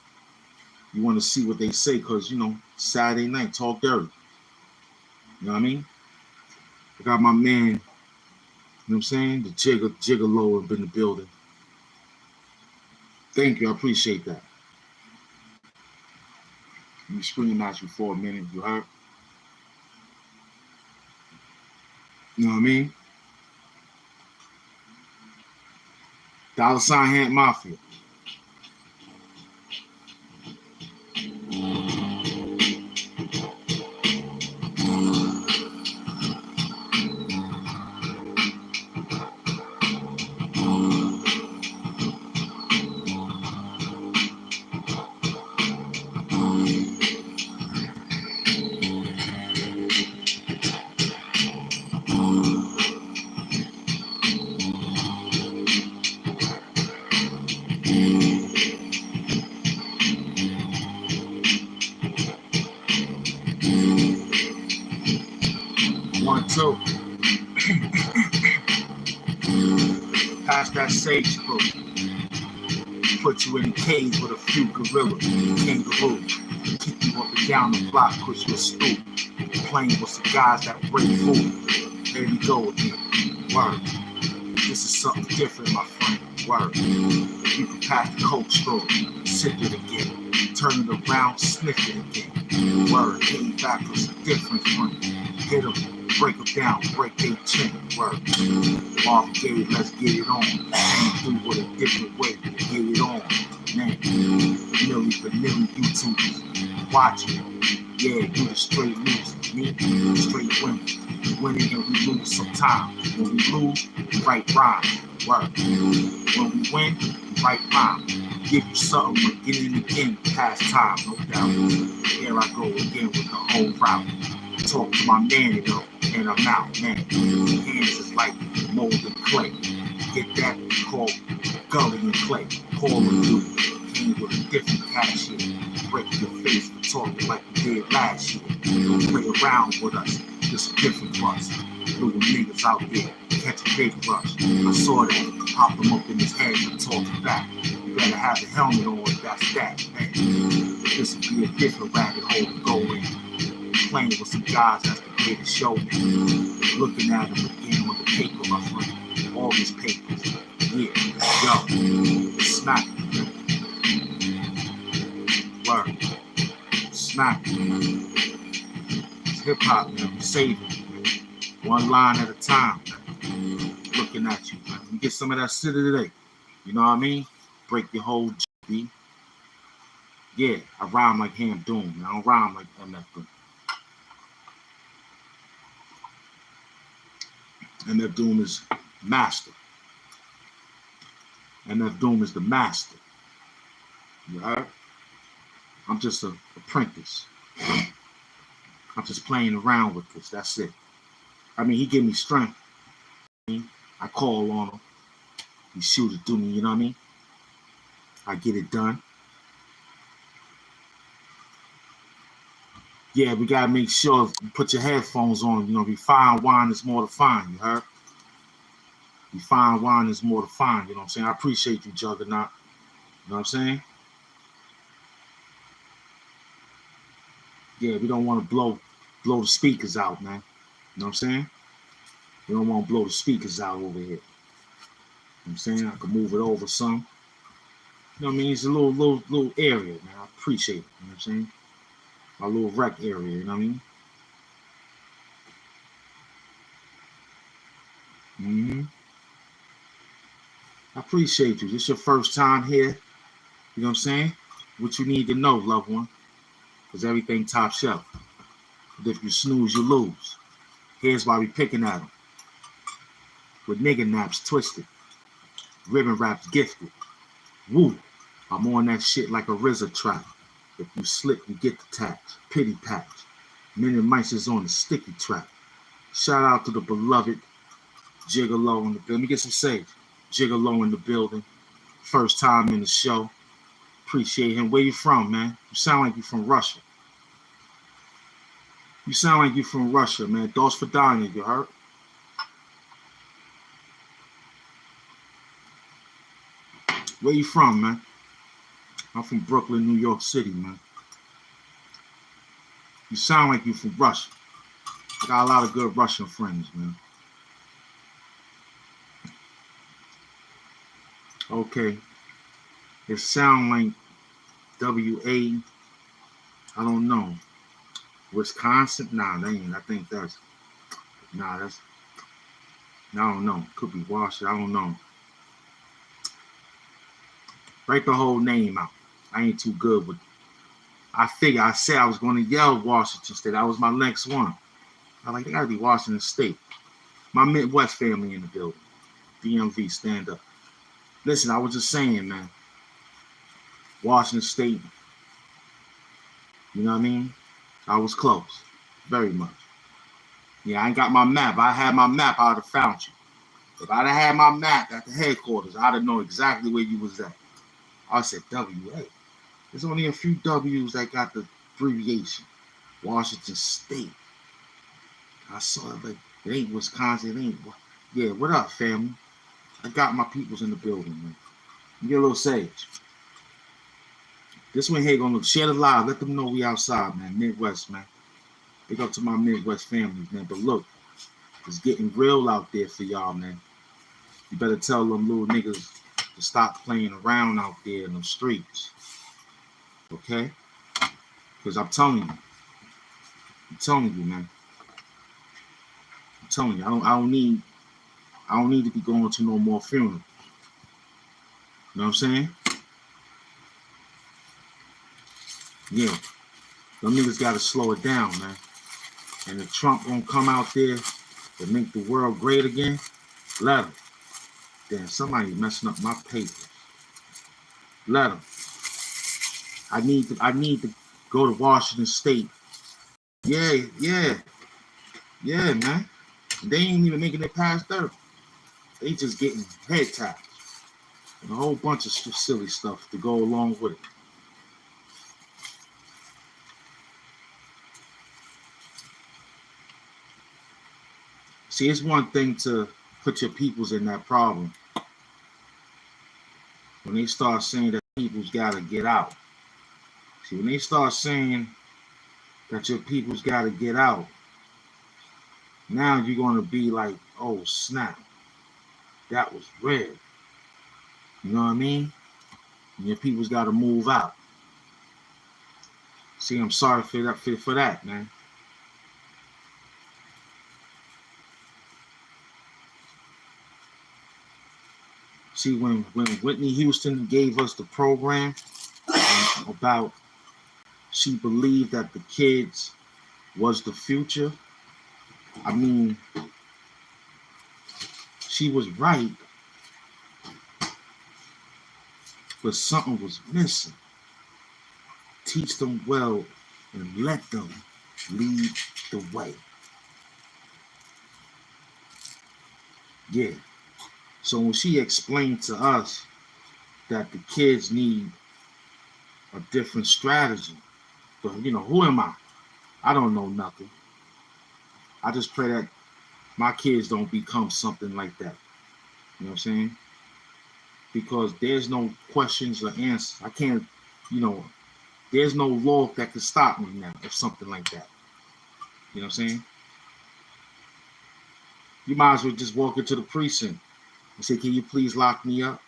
You want to see what they say because, you know, Saturday night, talk dirty. You know what I mean? I got my man, you know what I'm saying? The Gigolo up in the building. Thank you. I appreciate that. Let me scream at you for a minute. You heard? You know what I mean? $ HAMP Mafia. One, two. Pass that sage bro. Put you in a cage with a few gorillas, kangaroos. Keep you up and down the block, push you a stool. Playing with some guys that break food. Here we go again. Word. This is something different, my friend. Word. You can pass the coke straw, sip it again. Turn it around, sniff it again. Word. Came back with some different friend. Hit them, break them down, break their chin. Word. Marvin Gaye, let's get it on. Came through with a different way to get it on. Man, Millie Vanilli YouTubers watching. Yeah, you the straight losers. Me, straight winners. Winning and we lose sometimes. When we lose, we write rhymes. Word. When we win, we write rhymes. Give you something again and again, past time, no doubt. Here I go again with the whole route. Talk to my man, you know, and I'm out, man. Hands is like molded clay. Get that? Called gully and clay. Call him dude. Came with a different cash here. Break your face for talking like you did last year. Don't play around with us. This a different bus. Little niggas out there catch a big rush. I saw that. Pop him up in his head for talking back. You better have a helmet on if that's that, man. This will be a different rabbit hole to go in. Playing with some guys that's the greatest showman. Looking at them again on the paper, my friend. All these papers. Yeah, yo, smack. Word. Smack. It's hip hop, man. We save it, man. One line at a time, man. Looking at you, man. You get some of that city today. You know what I mean? Break your whole G. Yeah, I rhyme like Ham Doom, man. I don't rhyme like MF Doom. MF Doom is master. MF Doom is the master. You heard? I'm just an apprentice. I'm just playing around with this. That's it. I mean, he give me strength. I call on him. He shoot it through me, you know what I mean? I get it done. Yeah, we gotta make sure you put your headphones on. You know, refined wine is more to find, you heard? Refined wine is more to find, you know what I'm saying? I appreciate you, Juggernaut. You know what I'm saying? Yeah, we don't want to blow the speakers out, man. You know what I'm saying? We don't want to blow the speakers out over here. You know what I'm saying? I can move it over some. You know what I mean? It's a little area, man. I appreciate it. You know what I'm saying? My little rec area, you know what I mean? Mm-hmm. I appreciate you. This is your first time here. You know what I'm saying? What you need to know, loved one. Because everything top shelf. But if you snooze, you lose. Here's why we picking at them. With nigga naps twisted. Ribbon wraps gifted. Woo. I'm on that shit like a RZA trap. If you slip, you get the tax. Pity patch. Men and mice is on the sticky trap. Shout out to the beloved Gigolo in the building. Let me get some sage. Gigolo in the building. First time in the show. Appreciate him. Where you from, man? You sound like you from Russia. You sound like you from Russia, man. Dos Vidania, you heard? Where you from, man? I'm from Brooklyn, New York City, man. You sound like you from Russia. I got a lot of good Russian friends, man. Okay. It sound like W.A. I don't know. Wisconsin? Nah, that ain't. I think that's. Nah, that's. I don't know. Could be Washington. I don't know. Write the whole name out. I ain't too good with. I said I was going to yell Washington State. That was my next one. I like, they got to be Washington State. My Midwest family in the building. DMV, stand up. Listen, I was just saying, man. Washington State. You know what I mean? I was close. Very much. Yeah, I ain't got my map. If I had my map, I would have found you. If I'd have had my map at the headquarters, I'd have known exactly where you was at. I said WA. There's only a few W's that got the abbreviation. Washington State. I saw it, like, it ain't Wisconsin. It ain't. Yeah, what up, family? I got my peoples in the building, man. Get a little sage. This one here gonna share the live. Let them know we outside, man. Midwest, man. Big up to my Midwest families, man. But look, it's getting real out there for y'all, man. You better tell them little niggas to stop playing around out there in the streets. Okay? Because I'm telling you, man. I'm telling you, I don't need to be going to no more funerals. You know what I'm saying? Yeah. Them niggas gotta slow it down, man. And if Trump gonna come out there to make the world great again, let him. Damn, somebody messing up my papers. Let him. I need to go to Washington State. Yeah, man. They ain't even making it past 30. They just getting head taps and a whole bunch of silly stuff to go along with it. See, it's one thing to put your peoples in that problem. When they start saying that people's gotta get out. See, when they start saying that your people's gotta get out, now you're gonna be like, oh snap, that was real. You know what I mean? And your people's gotta move out. See, I'm sorry for that, man. See, when Whitney Houston gave us the program about she believed that the kids was the future, I mean, she was right, but something was missing. Teach them well and let them lead the way. Yeah. So when she explained to us that the kids need a different strategy, but who am I? I don't know nothing. I just pray that my kids don't become something like that. You know what I'm saying? Because there's no questions or answers. I can't, there's no law that could stop me now if something like that. You know what I'm saying? You might as well just walk into the precinct and say, can you please lock me up?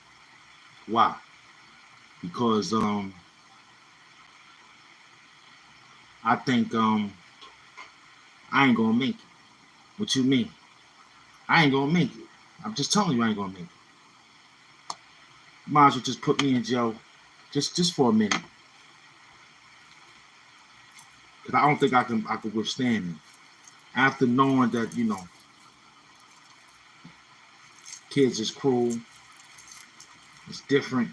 Why? Because I think I ain't gonna make it. What you mean? I ain't gonna make it. I'm just telling you I ain't gonna make it. You might as well just put me in jail just for a minute. Because I don't think I could withstand it. After knowing that, kids is cruel, it's different,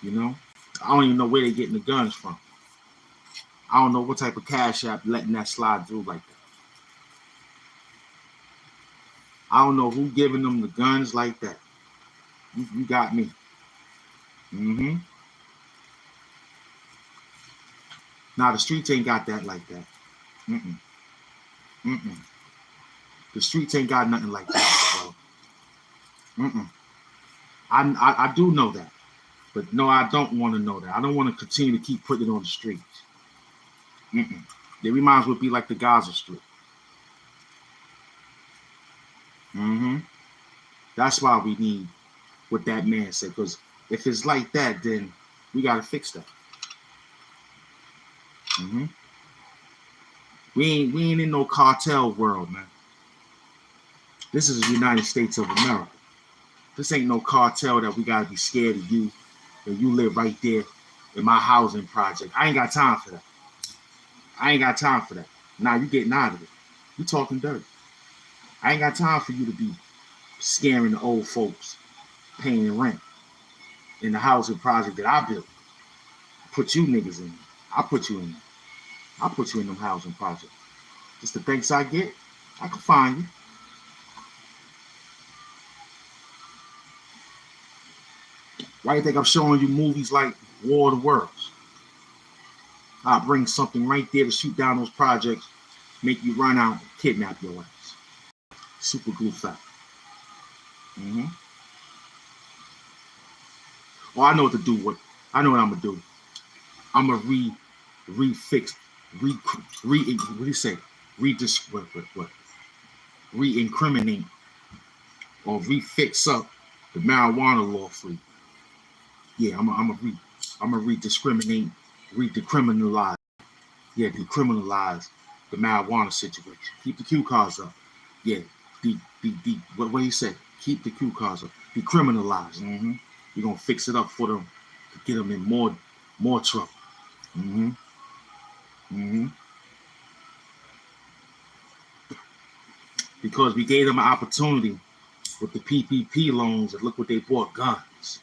I don't even know where they're getting the guns from. I don't know what type of cash app letting that slide through like that. I don't know who giving them the guns like that. You got me. Mm-hmm. Now the streets ain't got that like that. Mm-mm. Mm-mm. The streets ain't got nothing like that, bro. Mm-mm. I do know that. But no, I don't want to know that. I don't want to continue to keep putting it on the streets. Mm-mm. Then we might as well be like the Gaza Strip. Mm-hmm. That's why we need what that man said. Because if it's like that, then we got to fix that. Mm-hmm. We ain't in no cartel world, man. This is the United States of America. This ain't no cartel that we got to be scared of you and you live right there in my housing project. I ain't got time for that. Nah, you getting out of it. You talking dirty. I ain't got time for you to be scaring the old folks paying rent in the housing project that I built. Put you niggas in. I put you in. I put you in them housing projects. Just the thanks I get, I can find you. Why do you think I'm showing you movies like War of the Worlds? I'll bring something right there to shoot down those projects, make you run out, and kidnap your ass. Super glue fact. Mm-hmm. Well, I know what to do. I know what I'm gonna do. I'm gonna refix, what do you say? What? Re-incriminate or refix up the marijuana law for you. Yeah, I'm gonna rediscriminate, redecriminalize. Yeah, decriminalize the marijuana situation. Keep the cue cards up. Yeah, what do you say? Keep the cue cards up. Decriminalize. Mm-hmm. We're gonna fix it up for them to get them in more trouble. Mm-hmm. Mm-hmm. Because we gave them an opportunity with the PPP loans, and look what they bought, guns.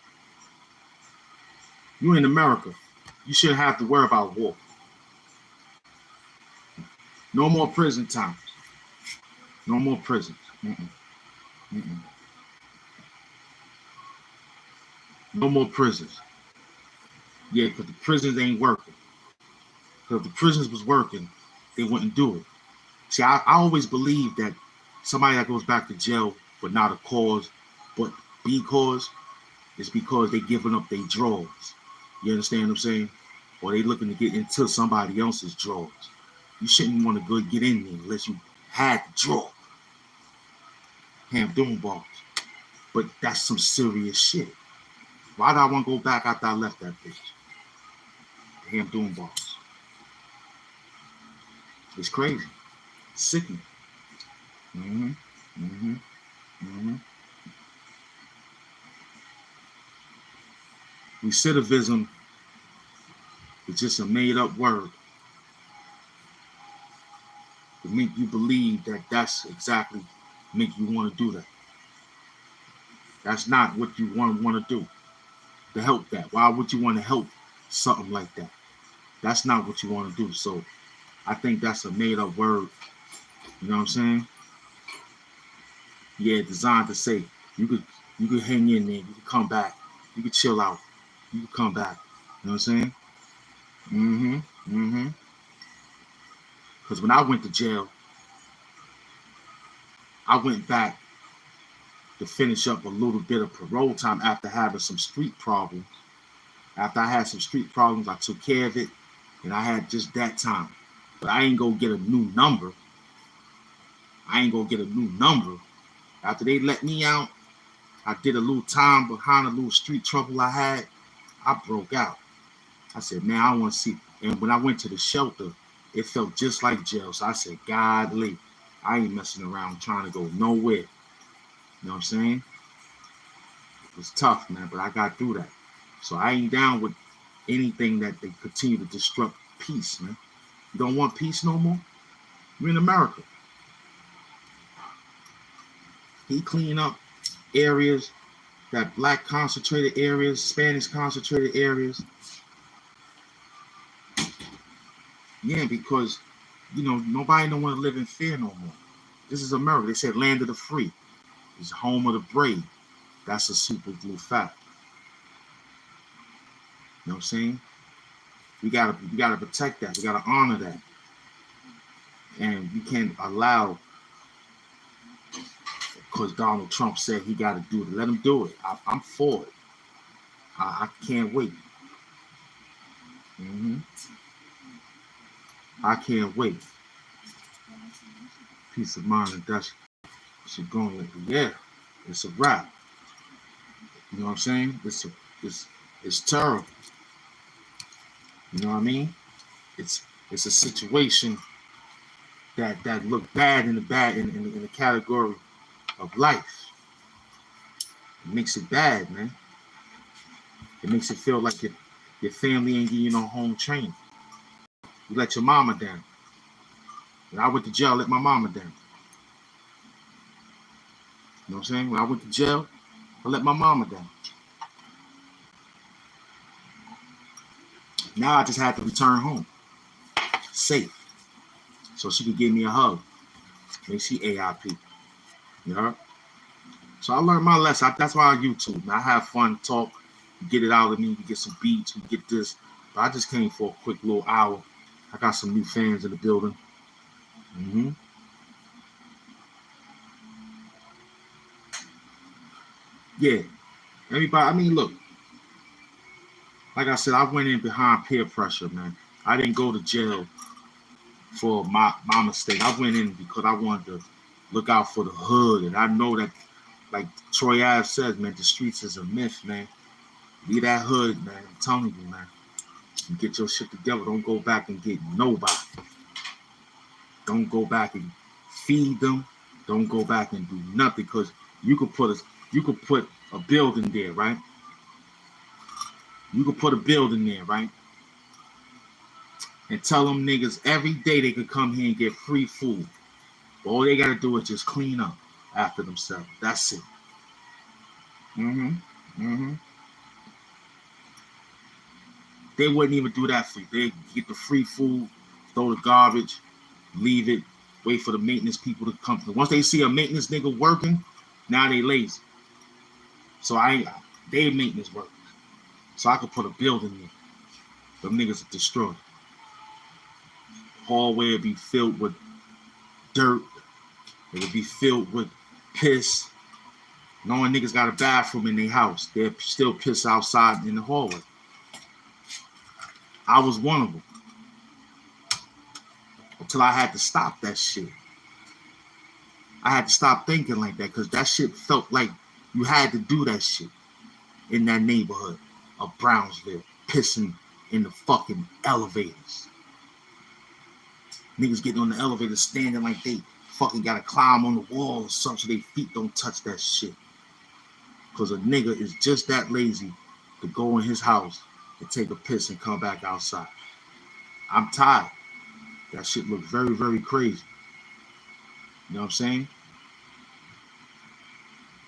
You're in America. You shouldn't have to worry about war. No more prison times. No more prisons. Mm-mm. Mm-mm. No more prisons. Yeah, because the prisons ain't working. Because if the prisons was working, they wouldn't do it. See, I always believe that somebody that goes back to jail for not a cause, but because it's because they giving up their drawers. You understand what I'm saying? Or they looking to get into somebody else's drawers. You shouldn't want to go get in there unless you had the draw. Ham doing balls. But that's some serious shit. Why do I want to go back after I left that bitch? Ham doing balls. It's crazy. It's sickening. Mm-hmm. Mm-hmm. Mm-hmm. Recidivism is just a made-up word to make you believe that that's exactly make you want to do that. That's not what you want to do. To help that. Why would you want to help something like that? That's not what you want to do. So I think that's a made-up word. You know what I'm saying? Yeah, designed to say you could hang in there, you could come back, you could chill out, you could come back. You know what I'm saying? Mm-hmm. Mm-hmm. Because when I went to jail, I went back to finish up a little bit of parole time after having some street problems. After I had some street problems, I took care of it, and I had just that time. But I ain't gonna get a new number. I ain't gonna get a new number. After they let me out, I did a little time behind a little street trouble I had. I broke out. I said, man, I want to see. And when I went to the shelter, it felt just like jail. So I said, Godly, I ain't messing around trying to go nowhere. You know what I'm saying? It was tough, man, but I got through that. So I ain't down with anything that they continue to disrupt peace, man. You don't want peace no more? You're in America. He clean up areas, that black concentrated areas, Spanish concentrated areas. Yeah, because, nobody don't want to live in fear no more. This is America. They said land of the free. It's home of the brave. That's a super glue fact. You know what I'm saying? We gotta protect that. We gotta honor that. And we can't allow, because Donald Trump said he got to do it. Let him do it. I'm for it. I can't wait. Mm-hmm. I can't wait. Peace of mind, and that's shit going like, yeah, it's a wrap. You know what I'm saying? It's terrible. You know what I mean? It's a situation that look bad in the category of life. It makes it bad, man. It makes it feel like your family ain't giving you no home training. You let your mama down. When I went to jail, I let my mama down. You know what I'm saying? When I went to jail, I let my mama down. Now I just had to return home, safe, so she could give me a hug. Make she AIP. You know? So I learned my lesson. That's why I YouTube. I have fun, talk, You get it out of me, you get some beats, you get this. But I just came for a quick little hour. I got some new fans in the building. Yeah, everybody, I mean, look, like I said, I went in behind peer pressure, man. I didn't go to jail for my mistake. I went in because I wanted to look out for the hood. And I know that, like Troy Ave says, man, the streets is a myth, man. Leave that hood, man. I'm telling you, man. You get your shit together. Don't go back and get nobody. Don't go back and feed them. Don't go back and do nothing, because you could put a building there, right? You could put a building there, right? And tell them niggas every day they could come here and get free food. All they gotta do is just clean up after themselves. That's it. They wouldn't even do that for you. They get the free food, throw the garbage, leave it, wait for the maintenance people to come. Once they see a maintenance nigga working, now they lazy. So they maintenance workers. So I could put a building there. Them niggas are destroyed. Hallway would be filled with dirt. It would be filled with piss. Knowing niggas got a bathroom in their house, they're still piss outside in the hallway. I was one of them. Until I had to stop that shit. I had to stop thinking like that, because that shit felt like you had to do that shit in that neighborhood of Brownsville, pissing in the fucking elevators. Niggas getting on the elevator standing like they fucking gotta climb on the wall or something so their feet don't touch that shit. Because a nigga is just that lazy to go in his house and take a piss and come back outside. I'm tired. That shit look very, very crazy. You know what I'm saying?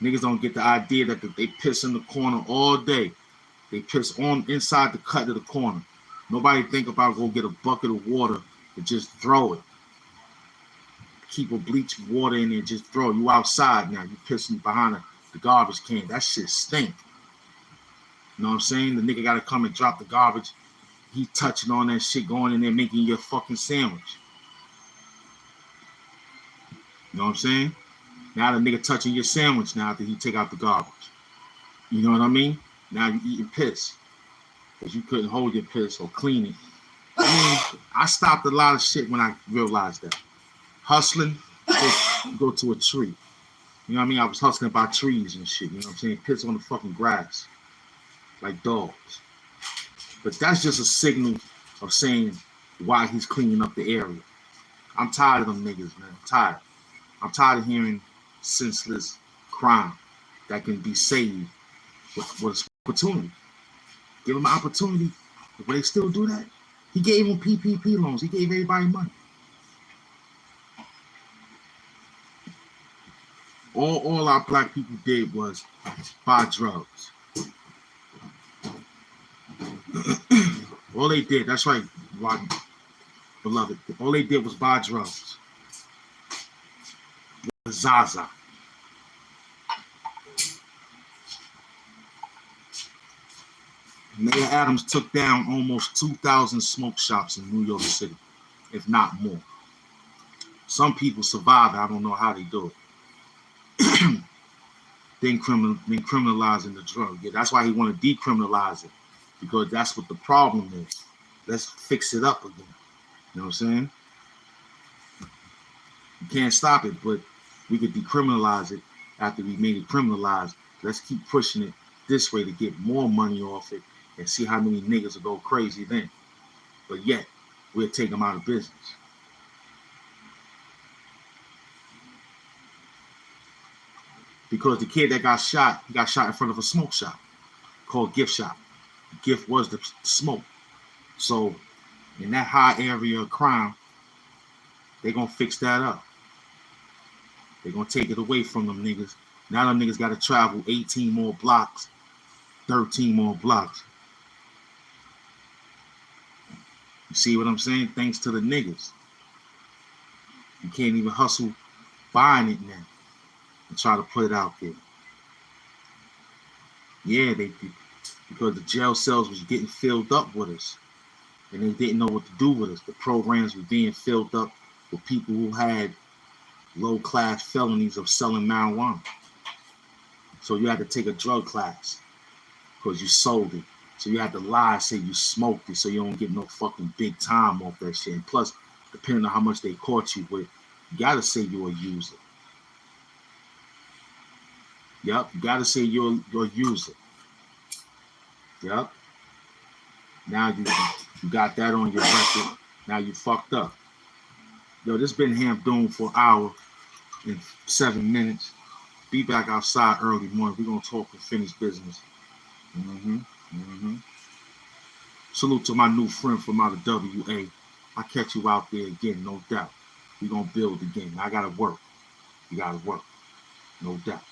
Niggas don't get the idea that they piss in the corner all day. They piss on inside the cut of the corner. Nobody think about go get a bucket of water and just throw it. Keep a bleach water in there, just throw it. You outside now. You pissing behind the garbage can. That shit stink. You know what I'm saying? The nigga gotta come and drop the garbage. He touching on that shit, going in there making your fucking sandwich. You know what I'm saying? Now the nigga touching your sandwich now after he take out the garbage. You know what I mean? Now you eating piss because you couldn't hold your piss or clean it. I mean, I stopped a lot of shit when I realized that. Hustling, go to a tree. You know what I mean? I was hustling by trees and shit. You know what I'm saying? Piss on the fucking grass like dogs. But that's just a signal of saying why he's cleaning up the area. I'm tired of them niggas, man. I'm tired. I'm tired of hearing senseless crime that can be saved with opportunity. Give them an opportunity. Will they still do that? He gave them PPP loans. He gave everybody money. All our black people did was buy drugs. All they did, that's right, beloved. All they did was buy drugs. Zaza. Mayor Adams took down almost 2,000 smoke shops in New York City, if not more. Some people survive. I don't know how they do it. Then criminalizing the drug. Yeah, that's why he want to decriminalize it, because that's what the problem is. Let's fix it up again. You know what I'm saying? You can't stop it, but we could decriminalize it after we made it criminalized. Let's keep pushing it this way to get more money off it and see how many niggas will go crazy then. But yet, we'll take them out of business. Because the kid that got shot, he got shot in front of a smoke shop called Gift Shop. The gift was the smoke. So in that high area of crime, they're going to fix that up. They're going to take it away from them niggas. Now them niggas got to travel 18 more blocks, 13 more blocks. You see what I'm saying? Thanks to the niggas. You can't even hustle buying it now and try to put it out there. Yeah, because the jail cells was getting filled up with us, and they didn't know what to do with us. The programs were being filled up with people who had low-class felonies of selling marijuana. So you had to take a drug class because you sold it. So you had to lie, say you smoked it, so you don't get no fucking big time off that shit. And plus, depending on how much they caught you with, you gotta say you're a user. Yep, you gotta say you're a user. Yep. Now you got that on your record. Now you fucked up. Yo, this been Hamp Doom for an hour and 7 minutes. Be back outside early morning. We're gonna talk and finish business. Salute to my new friend from out of WA. I'll catch you out there again, no doubt. We're gonna build again. I gotta work. You gotta work, no doubt.